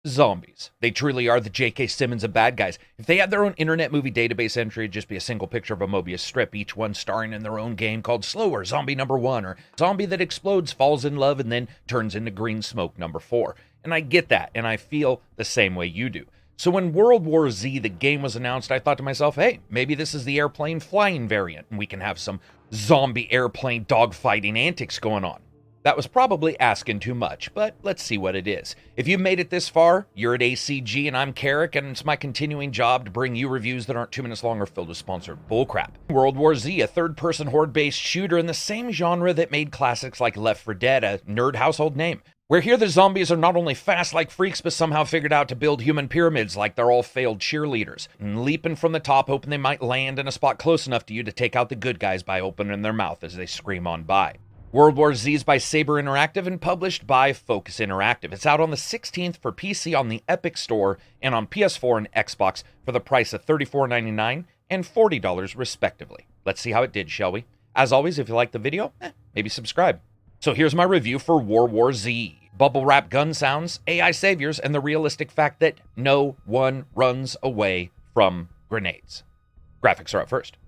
Zombies. They truly are the J.K. Simmons of bad guys. If they had their own Internet Movie Database entry, it'd just be a single picture of a Mobius strip, each one starring in their own game called Slower, Zombie Number 1, or Zombie That Explodes, Falls in Love, and then turns into Green Smoke Number 4. And I get that, and I feel the same way you do. So when World War Z, the game, was announced, I thought to myself, hey, maybe this is the airplane flying variant, and we can have some zombie airplane dogfighting antics going on. That was probably asking too much, but let's see what it is. If you've made it this far, you're at ACG and I'm Carrick, and it's my continuing job to bring you reviews that aren't 2 minutes long or filled with sponsored bullcrap. World War Z, a third-person horde-based shooter in the same genre that made classics like Left 4 Dead a nerd household name. Where here the zombies are not only fast like freaks, but somehow figured out to build human pyramids like they're all failed cheerleaders, and leaping from the top hoping they might land in a spot close enough to you to take out the good guys by opening their mouth as they scream on by. World War Z is by Saber Interactive and published by Focus Interactive. It's out on the 16th for PC on the Epic Store and on PS4 and Xbox for the price of $34.99 and $40 respectively. Let's see how it did, shall we? As always, if you like the video, maybe subscribe. So here's my review for World War Z. Bubble wrap gun sounds, AI saviors, and the realistic fact that no one runs away from grenades. Graphics are up first.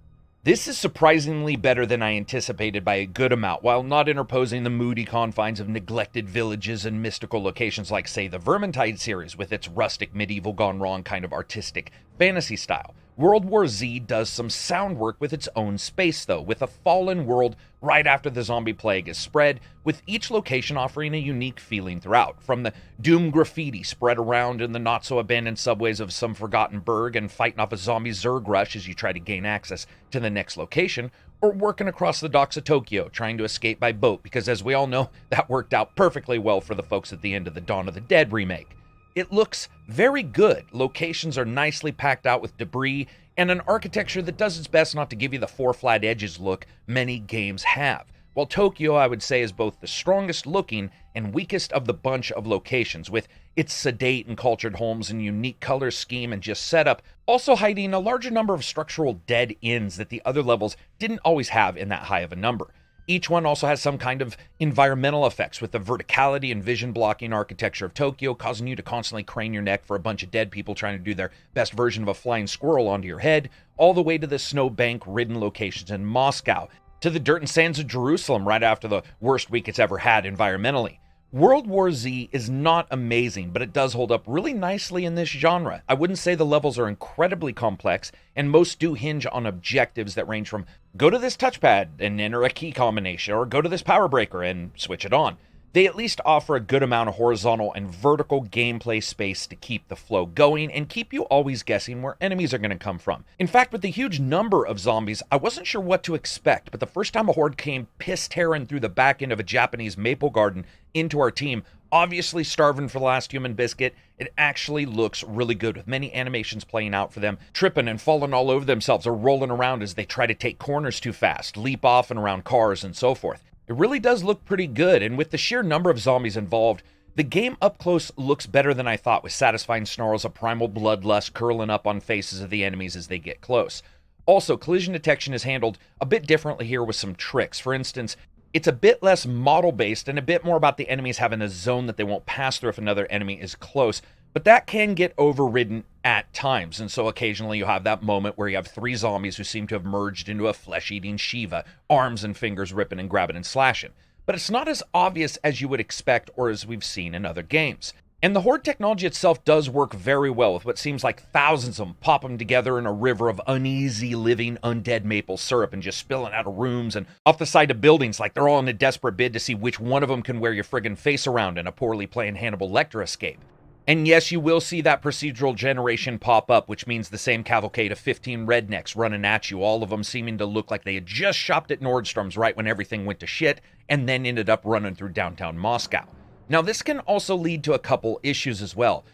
This is surprisingly better than I anticipated by a good amount, while not interposing the moody confines of neglected villages and mystical locations like, say, the Vermintide series with its rustic, medieval, gone wrong kind of artistic fantasy style. World War Z does some sound work with its own space, though, with a fallen world right after the zombie plague is spread, with each location offering a unique feeling throughout, from the doom graffiti spread around in the not-so-abandoned subways of some forgotten burg and fighting off a zombie Zerg rush as you try to gain access to the next location, or working across the docks of Tokyo trying to escape by boat, because as we all know, that worked out perfectly well for the folks at the end of the Dawn of the Dead remake. It looks very good. Locations are nicely packed out with debris and an architecture that does its best not to give you the four flat edges look many games have. While Tokyo, I would say, is both the strongest looking and weakest of the bunch of locations, with its sedate and cultured homes and unique color scheme and just setup, also hiding a larger number of structural dead ends that the other levels didn't always have in that high of a number. Each one also has some kind of environmental effects, with the verticality and vision blocking architecture of Tokyo causing you to constantly crane your neck for a bunch of dead people trying to do their best version of a flying squirrel onto your head, all the way to the snowbank-ridden locations in Moscow, to the dirt and sands of Jerusalem right after the worst week it's ever had environmentally. World War Z is not amazing, but it does hold up really nicely in this genre. I wouldn't say the levels are incredibly complex, and most do hinge on objectives that range from go to this touchpad and enter a key combination, or go to this power breaker and switch it on. They at least offer a good amount of horizontal and vertical gameplay space to keep the flow going and keep you always guessing where enemies are going to come from. In fact, with the huge number of zombies, I wasn't sure what to expect, but the first time a horde came piss-tearing through the back end of a Japanese maple garden into our team, obviously starving for the last human biscuit, it actually looks really good, with many animations playing out for them, tripping and falling all over themselves or rolling around as they try to take corners too fast, leap off and around cars, and so forth. It really does look pretty good, and with the sheer number of zombies involved, the game up close looks better than I thought, with satisfying snarls of primal bloodlust curling up on faces of the enemies as they get close. Also, collision detection is handled a bit differently here with some tricks. For instance, it's a bit less model-based and a bit more about the enemies having a zone that they won't pass through if another enemy is close, but that can get overridden at times, and so occasionally you have that moment where you have three zombies who seem to have merged into a flesh-eating Shiva, arms and fingers ripping and grabbing and slashing. But it's not as obvious as you would expect or as we've seen in other games. And the horde technology itself does work very well, with what seems like thousands of them pop them together in a river of uneasy living undead maple syrup and just spilling out of rooms and off the side of buildings like they're all in a desperate bid to see which one of them can wear your friggin' face around in a poorly playing Hannibal Lecter escape. And yes, you will see that procedural generation pop up, which means the same cavalcade of 15 rednecks running at you, all of them seeming to look like they had just shopped at Nordstrom's right when everything went to shit, and then ended up running through downtown Moscow. Now, this can also lead to a couple issues as well.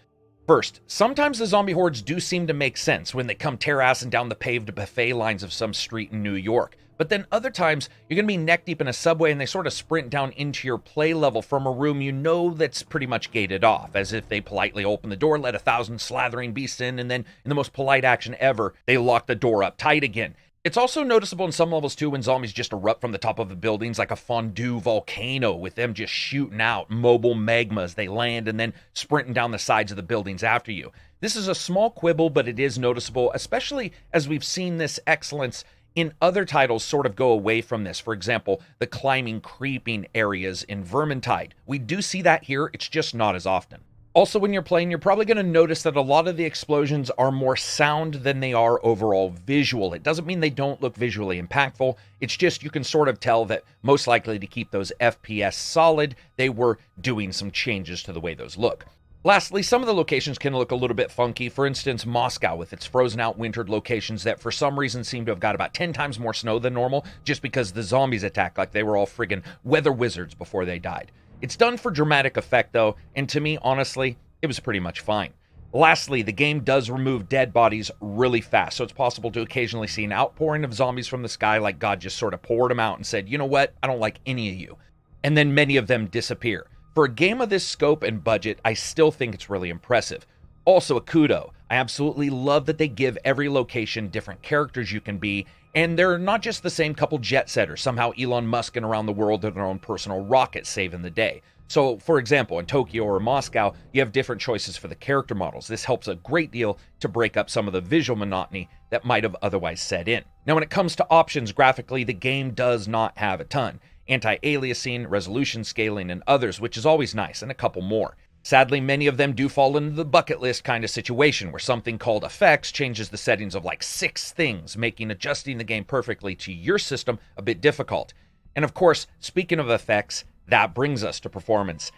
First, sometimes the zombie hordes do seem to make sense when they come tear-assing down the paved buffet lines of some street in New York. But then other times, you're going to be neck-deep in a subway and they sort of sprint down into your play level from a room you know that's pretty much gated off, as if they politely open the door, let 1,000 slathering beasts in, and then, in the most polite action ever, they lock the door up tight again. It's also noticeable in some levels too when zombies just erupt from the top of the buildings like a fondue volcano, with them just shooting out mobile magma as they land and then sprinting down the sides of the buildings after you. This is a small quibble, but it is noticeable, especially as we've seen this excellence in other titles sort of go away from this. For example, the climbing, creeping areas in Vermintide. We do see that here, it's just not as often. Also, when you're playing, you're probably going to notice that a lot of the explosions are more sound than they are overall visual. It doesn't mean they don't look visually impactful. It's just you can sort of tell that most likely to keep those FPS solid, they were doing some changes to the way those look. Lastly, some of the locations can look a little bit funky. For instance, Moscow with its frozen out wintered locations that for some reason seem to have got about 10 times more snow than normal just because the zombies attacked like they were all friggin' weather wizards before they died. It's done for dramatic effect though, and to me, honestly, it was pretty much fine. Lastly, the game does remove dead bodies really fast, so it's possible to occasionally see an outpouring of zombies from the sky like God just sort of poured them out and said, you know what, I don't like any of you. And then many of them disappear. For a game of this scope and budget, I still think it's really impressive. Also a kudo. I absolutely love that they give every location different characters you can be, and they're not just the same couple jet setters, somehow Elon Musking around the world in their own personal rocket saving the day. So, for example, in Tokyo or Moscow, you have different choices for the character models. This helps a great deal to break up some of the visual monotony that might have otherwise set in. Now, when it comes to options graphically, the game does not have a ton. Anti-aliasing, resolution scaling, and others, which is always nice, and a couple more. Sadly, many of them do fall into the bucket list kind of situation where something called effects changes the settings of like 6 things, making adjusting the game perfectly to your system a bit difficult. And of course, speaking of effects, that brings us to performance.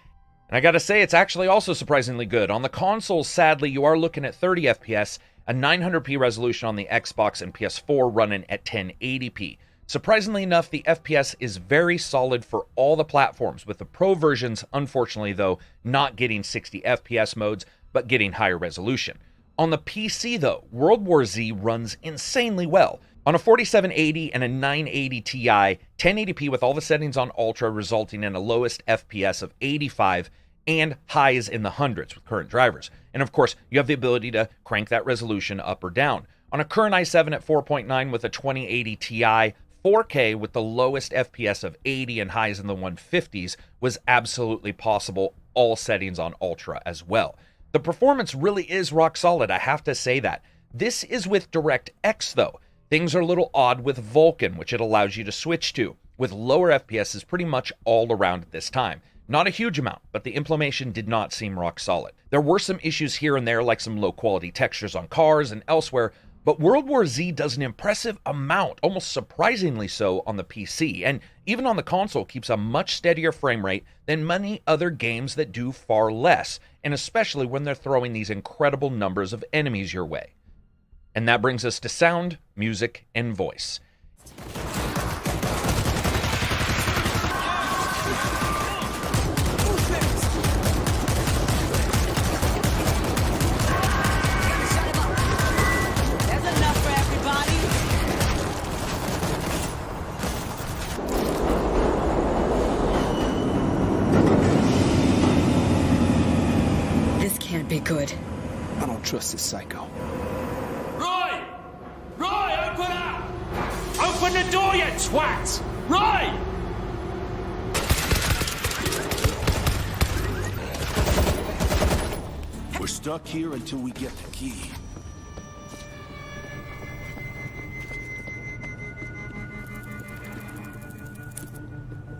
And I gotta say, it's actually also surprisingly good. On the console, sadly, you are looking at 30 FPS, a 900p resolution on the Xbox and PS4 running at 1080p. Surprisingly enough, the FPS is very solid for all the platforms, with the Pro versions, unfortunately though, not getting 60 FPS modes, but getting higher resolution. On the PC though, World War Z runs insanely well. On a 4780 and a 980 Ti, 1080p with all the settings on Ultra, resulting in a lowest FPS of 85 and highs in the hundreds with current drivers. And of course, you have the ability to crank that resolution up or down. On a current i7 at 4.9 with a 2080 Ti, 4K with the lowest FPS of 80 and highs in the 150s was absolutely possible, all settings on Ultra as well. The performance really is rock solid, I have to say that. This is with DirectX though. Things are a little odd with Vulkan, which it allows you to switch to, with lower FPSs pretty much all around at this time. Not a huge amount, but the implementation did not seem rock solid. There were some issues here and there, like some low quality textures on cars and elsewhere, but World War Z does an impressive amount, almost surprisingly so on the PC, and even on the console keeps a much steadier frame rate than many other games that do far less, and especially when they're throwing these incredible numbers of enemies your way. And that brings us to sound, music, and voice. This can't be good. I don't trust this psycho. Roy! Roy, open up! Open the door, you twat! Roy! We're stuck here until we get the key.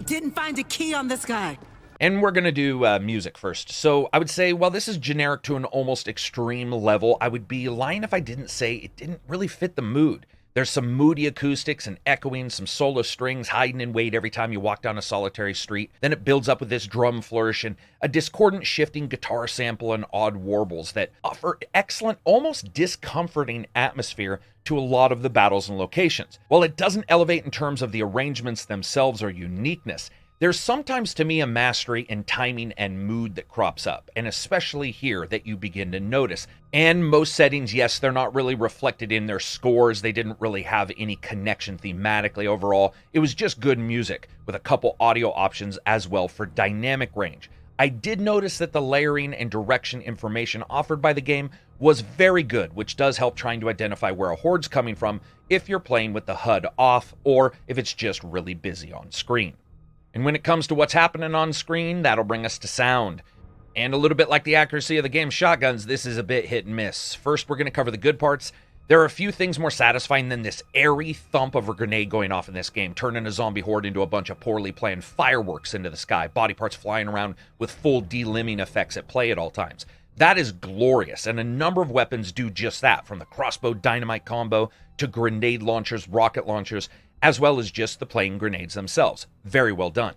Didn't find a key on this guy. And we're going to do music first. So I would say, while this is generic to an almost extreme level, I would be lying if I didn't say it didn't really fit the mood. There's some moody acoustics and echoing, some solo strings hiding in wait every time you walk down a solitary street. Then it builds up with this drum flourish and a discordant shifting guitar sample and odd warbles that offer excellent, almost discomforting atmosphere to a lot of the battles and locations. While it doesn't elevate in terms of the arrangements themselves or uniqueness, there's sometimes to me a mastery in timing and mood that crops up, and especially here that you begin to notice. And most settings, yes, they're not really reflected in their scores. They didn't really have any connection thematically overall. It was just good music with a couple audio options as well for dynamic range. I did notice that the layering and direction information offered by the game was very good, which does help trying to identify where a horde's coming from if you're playing with the HUD off or if it's just really busy on screen. And when it comes to what's happening on screen, that'll bring us to sound. And a little bit like the accuracy of the game's shotguns, this is a bit hit and miss. First, we're going to cover the good parts. There are a few things more satisfying than this airy thump of a grenade going off in this game, turning a zombie horde into a bunch of poorly planned fireworks into the sky, body parts flying around with full delimbing effects at play at all times. That is glorious, and a number of weapons do just that, from the crossbow dynamite combo to grenade launchers, rocket launchers, as well as just the plain grenades themselves. Very well done.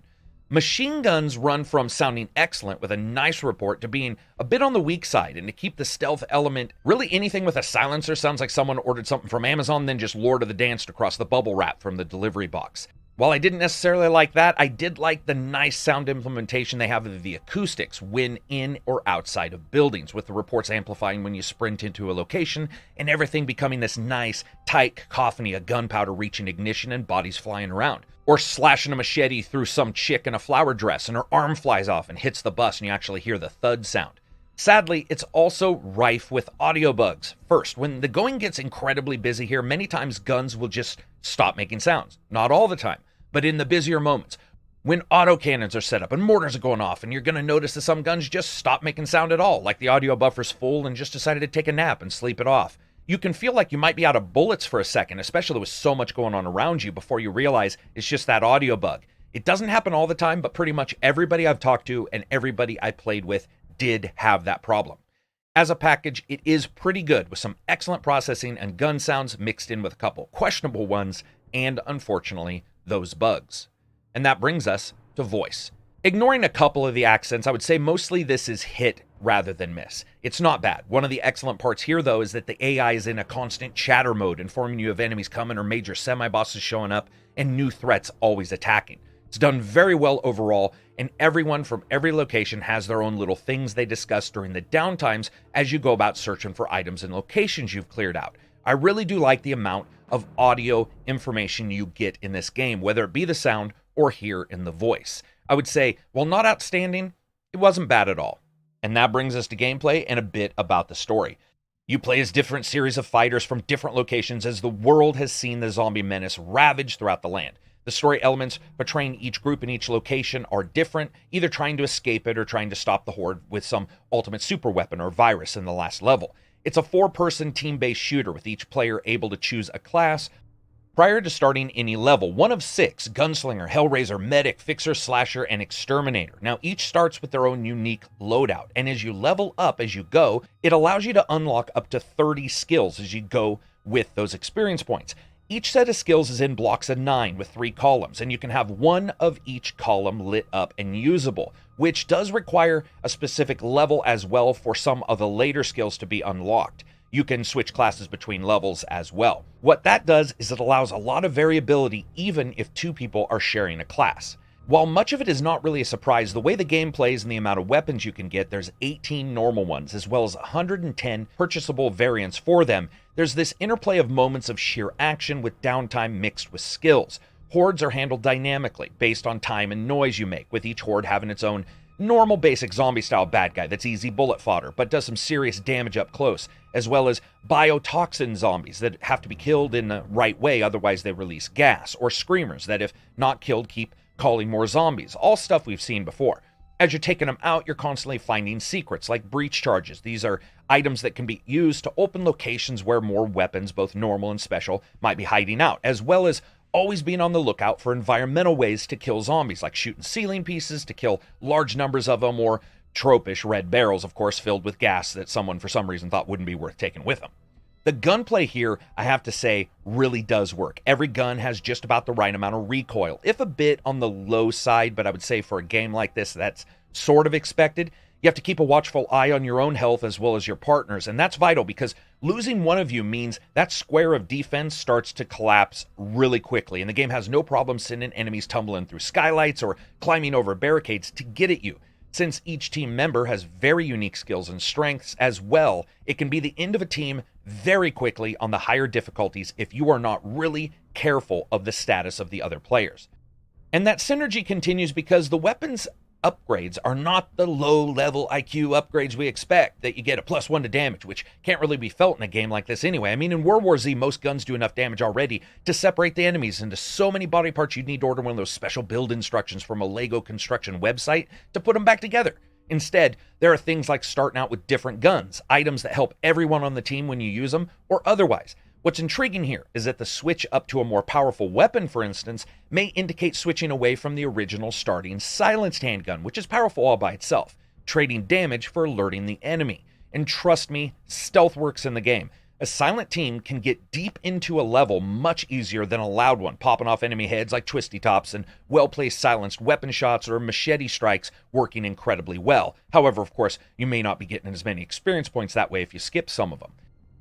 Machine guns run from sounding excellent with a nice report to being a bit on the weak side, and to keep the stealth element, really anything with a silencer sounds like someone ordered something from Amazon, then just Lord of the Danced across the bubble wrap from the delivery box. While I didn't necessarily like that, I did like the nice sound implementation they have of the acoustics when in or outside of buildings, with the reports amplifying when you sprint into a location and everything becoming this nice, tight cacophony of gunpowder reaching ignition and bodies flying around. Or slashing a machete through some chick in a flower dress and her arm flies off and hits the bus and you actually hear the thud sound. Sadly, it's also rife with audio bugs. First, when the going gets incredibly busy here, many times guns will just stop making sounds. Not all the time, but in the busier moments. When autocannons are set up and mortars are going off, and you're going to notice that some guns just stop making sound at all, like the audio buffer's full and just decided to take a nap and sleep it off. You can feel like you might be out of bullets for a second, especially with so much going on around you, before you realize it's just that audio bug. It doesn't happen all the time, but pretty much everybody I've talked to and everybody I played with did have that problem. As a package, it is pretty good, with some excellent processing and gun sounds mixed in with a couple questionable ones, and unfortunately, those bugs. And that brings us to voice. Ignoring a couple of the accents, I would say mostly this is hit rather than miss. It's not bad. One of the excellent parts here, though, is that the AI is in a constant chatter mode, informing you of enemies coming or major semi-bosses showing up and new threats always attacking. It's done very well overall, and everyone from every location has their own little things they discuss during the downtimes as you go about searching for items and locations you've cleared out. I really do like the amount of audio information you get in this game, whether it be the sound or here in the voice. I would say, while not outstanding, it wasn't bad at all. And that brings us to gameplay and a bit about the story. You play as different series of fighters from different locations as the world has seen the zombie menace ravage throughout the land. The story elements portraying each group in each location are different, either trying to escape it or trying to stop the horde with some ultimate super weapon or virus in the last level. It's a 4-person team-based shooter with each player able to choose a class prior to starting any level, one of 6: Gunslinger, Hellraiser, Medic, Fixer, Slasher, and Exterminator. Now, each starts with their own unique loadout, and as you level up as you go, it allows you to unlock up to 30 skills as you go with those experience points. Each set of skills is in blocks of 9 with 3 columns, and you can have one of each column lit up and usable, which does require a specific level as well for some of the later skills to be unlocked. You can switch classes between levels as well. What that does is it allows a lot of variability even if 2 people are sharing a class. While much of it is not really a surprise, the way the game plays and the amount of weapons you can get, there's 18 normal ones as well as 110 purchasable variants for them. There's this interplay of moments of sheer action with downtime mixed with skills. Hordes are handled dynamically based on time and noise you make, with each horde having its own normal basic zombie style bad guy that's easy bullet fodder but does some serious damage up close, as well as biotoxin zombies that have to be killed in the right way, otherwise they release gas, or screamers that if not killed keep calling more zombies, all stuff we've seen before. As you're taking them out, you're constantly finding secrets like breach charges. These are items that can be used to open locations where more weapons, both normal and special, might be hiding out, as well as always being on the lookout for environmental ways to kill zombies, like shooting ceiling pieces to kill large numbers of them, or tropish red barrels, of course, filled with gas that someone for some reason thought wouldn't be worth taking with them. The gunplay here, I have to say, really does work. Every gun has just about the right amount of recoil, if a bit on the low side, but I would say for a game like this, that's sort of expected. You have to keep a watchful eye on your own health as well as your partners, and that's vital because losing one of you means that square of defense starts to collapse really quickly, and the game has no problem sending enemies tumbling through skylights or climbing over barricades to get at you. Since each team member has very unique skills and strengths as well, it can be the end of a team very quickly on the higher difficulties if you are not really careful of the status of the other players. And that synergy continues because the weapons upgrades are not the low-level IQ upgrades we expect, that you get a +1 to damage, which can't really be felt in a game like this anyway. I mean, in World War Z, most guns do enough damage already to separate the enemies into so many body parts you'd need to order one of those special build instructions from a Lego construction website to put them back together. Instead, there are things like starting out with different guns, items that help everyone on the team when you use them, or otherwise. What's intriguing here is that the switch up to a more powerful weapon, for instance, may indicate switching away from the original starting silenced handgun, which is powerful all by itself, trading damage for alerting the enemy. And trust me, stealth works in the game. A silent team can get deep into a level much easier than a loud one, popping off enemy heads like twisty tops and well-placed silenced weapon shots or machete strikes working incredibly well. However, of course, you may not be getting as many experience points that way if you skip some of them.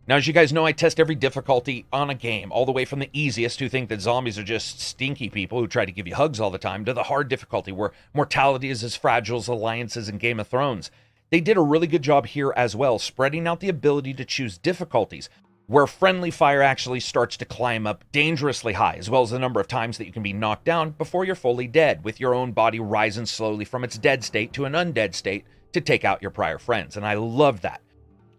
Now, as you guys know, I test every difficulty on a game, all the way from the easiest, who think that zombies are just stinky people who try to give you hugs all the time, to the hard difficulty where mortality is as fragile as alliances in Game of Thrones. They did a really good job here as well, spreading out the ability to choose difficulties, where friendly fire actually starts to climb up dangerously high, as well as the number of times that you can be knocked down before you're fully dead, with your own body rising slowly from its dead state to an undead state to take out your prior friends, and I love that.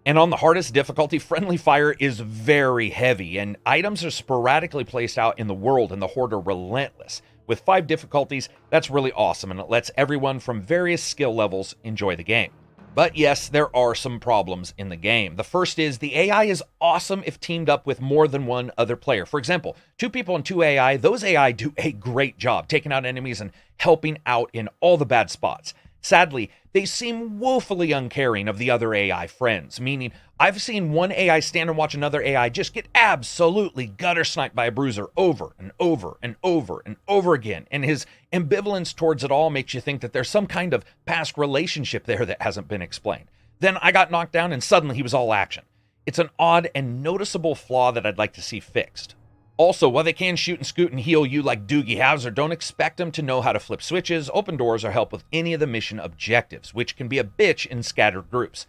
And on the hardest difficulty, friendly fire is very heavy, and items are sporadically placed out in the world, and the horde are relentless. With 5 difficulties, that's really awesome, and it lets everyone from various skill levels enjoy the game. But yes, there are some problems in the game. The first is the AI is awesome if teamed up with more than one other player. For example, 2 people and 2 AI, those AI do a great job taking out enemies and helping out in all the bad spots. Sadly, they seem woefully uncaring of the other AI friends, meaning I've seen one AI stand and watch another AI just get absolutely gutter sniped by a bruiser over and over and over and over again, and his ambivalence towards it all makes you think that there's some kind of past relationship there that hasn't been explained. Then I got knocked down and suddenly he was all action. It's an odd and noticeable flaw that I'd like to see fixed. Also, while they can shoot and scoot and heal you like Doogie Howser, don't expect them to know how to flip switches, open doors, or help with any of the mission objectives, which can be a bitch in scattered groups.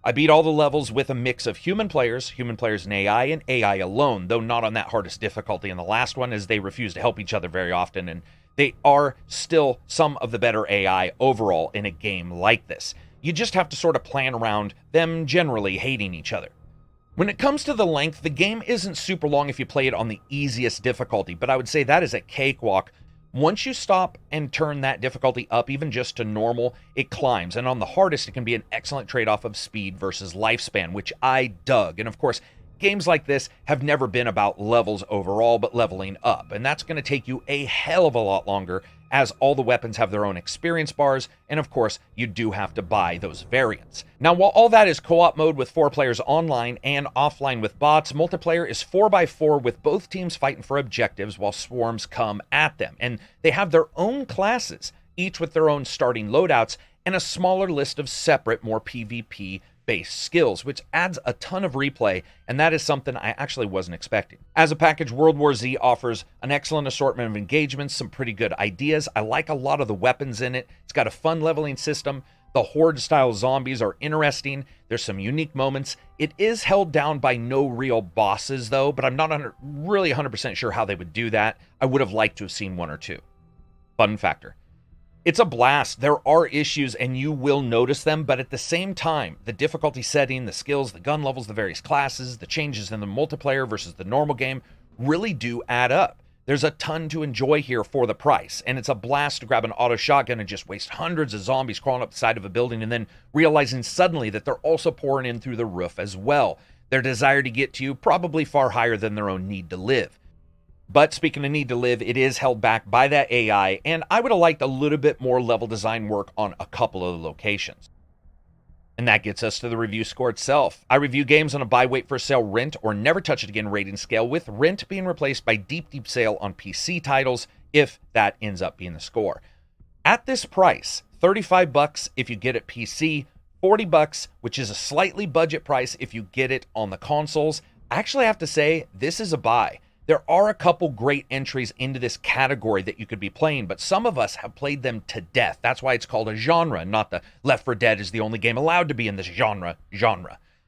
I beat all the levels with a mix of human players and AI alone, though not on that hardest difficulty in the last one, as they refuse to help each other very often, and they are still some of the better AI overall in a game like this. You just have to sort of plan around them generally hating each other. When it comes to the length, the game isn't super long if you play it on the easiest difficulty, but I would say that is a cakewalk. Once you stop and turn that difficulty up, even just to normal, it climbs. And on the hardest, it can be an excellent trade-off of speed versus lifespan, which I dug. And of course, games like this have never been about levels overall, but leveling up. And that's going to take you a hell of a lot longer, as all the weapons have their own experience bars, and of course, you do have to buy those variants. Now, while all that is co-op mode with 4 players online and offline with bots, multiplayer is 4x4 with both teams fighting for objectives while swarms come at them. And they have their own classes, each with their own starting loadouts, and a smaller list of separate, more PvP based skills, which adds a ton of replay, and that is something I actually wasn't expecting. As a package, World War Z offers an excellent assortment of engagements, some pretty good ideas. I like a lot of the weapons in it. It's got a fun leveling system. The horde-style zombies are interesting. There's some unique moments. It is held down by no real bosses, though, but I'm not really 100% sure how they would do that. I would have liked to have seen 1 or 2. Fun factor. It's a blast. There are issues and you will notice them, but at the same time, the difficulty setting, the skills, the gun levels, the various classes, the changes in the multiplayer versus the normal game really do add up. There's a ton to enjoy here for the price, and it's a blast to grab an auto shotgun and just waste hundreds of zombies crawling up the side of a building and then realizing suddenly that they're also pouring in through the roof as well. Their desire to get to you probably far higher than their own need to live. But speaking of need to live, it is held back by that AI, and I would have liked a little bit more level design work on a couple of the locations. And that gets us to the review score itself. I review games on a buy, wait for sale, rent, or never touch it again rating scale, with rent being replaced by deep sale on PC titles, if that ends up being the score. At this price, $35 if you get it PC, $40, which is a slightly budget price if you get it on the consoles, I actually have to say this is a buy. There are a couple great entries into this category that you could be playing, but some of us have played them to death. That's why it's called a genre, not the Left 4 Dead is the only game allowed to be in this genre.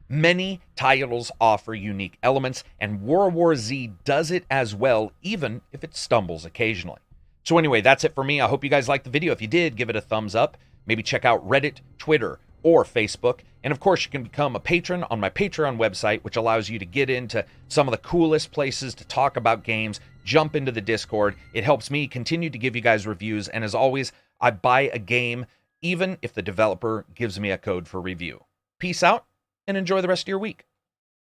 Many titles offer unique elements, and World War Z does it as well, even if it stumbles occasionally. So anyway, that's it for me. I hope you guys liked the video. If you did, give it a thumbs up. maybe check out Reddit, Twitter, or Facebook. And of course, you can become a patron on my Patreon website, which allows you to get into some of the coolest places to talk about games, jump into the Discord. It helps me continue to give you guys reviews. And as always, I buy a game, even if the developer gives me a code for review. Peace out and enjoy the rest of your week.